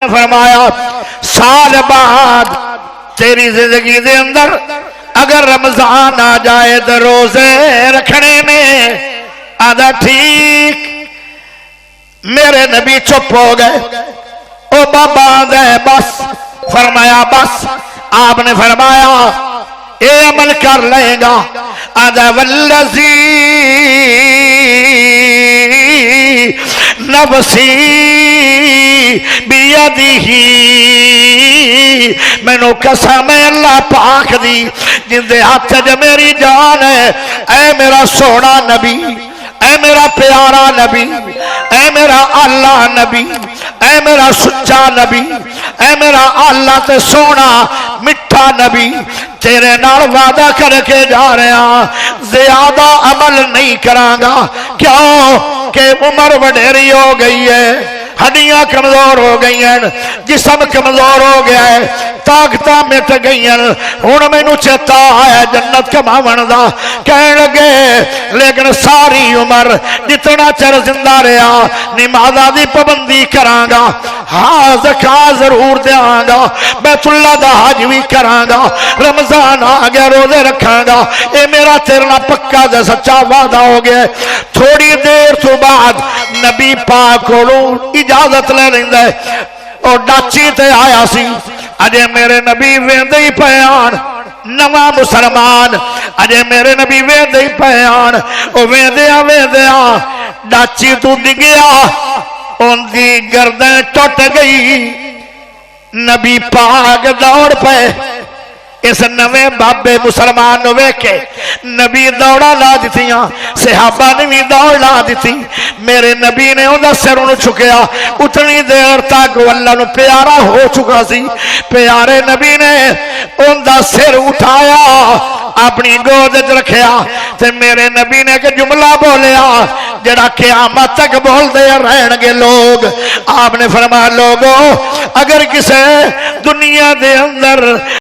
फरमाया साल बाद तेरी जिंदगी दे अंदर अगर रमजान आ जाए तो रोजे रखने में आधा ठीक। मेरे नबी चुप हो गए। ओ बाबा दे बस। फरमाया बस। आपने फरमाया ये अमल कर लेगा। आधा वल्लज़ी नफसी बियदिही, मैनू कसम है अल्लाह पाक दी जिंदे हाथ च मेरी जान है। ऐ मेरा सोना नबी, ऐ मेरा प्यारा नबी, ऐ मेरा अल्लाह नबी, ऐ मेरा सुच्चा नबी, ऐ मेरा अल्लाह ते सोना मिठा नबी, तेरे नाल वादा करके जा रहा ज्यादा अमल नहीं करांगा। क्यों कि उम्र वडेरी हो गई है, हड्डियां कमजोर हो गई हैं, जिस्म कमजोर हो गया है, ताकत मिट गई। हुण मैनू चेता आया जन्नत कमावन दा। कह लगे लेकिन सारी उम्र जितना चर जिंदा रहा नमाज़ां दी पाबंदी करांगा, हाँ ज़कात जरूर देंगा, बैतुल्लाह दा हज भी करांगा, रमजान आ गया रोजे रखांगा। ये मेरा तेरे नाल पक्का दा सच्चा वादा हो गया। थोड़ी देर तो बाद नबी पाक कोलों इजाजत ले लेंदा है। और डाची ते आया सी। अजे मेरे नबी वेंदे ही पे आन, नवा मुसलमान अजे मेरे नबी वेंदे ही पे आन। ओ वेंदिया वेंदिया डाची तू डिगया, उनकी गर्दन टुट गई। नबी पाक दौड़ पे इस नवे बाबे मुसलमान वेखे नबी दौड़ा ला दितियां, सहाबा ने भी दौड़ ला दी। मेरे नबी ने उहदा सिर चुकया। उतनी देर तक अल्लाह नूं प्यारा हो चुका सी। प्यारे नबी ने उहदा सिर उठाया, अपनी गोद च रखिया ते मेरे नबी ने एक जुमला बोलिया जड़ा क़यामत तक बोलते रहणगे लोग। आपने फरमाया लोगो अगर किसी दुनिया दे अंदर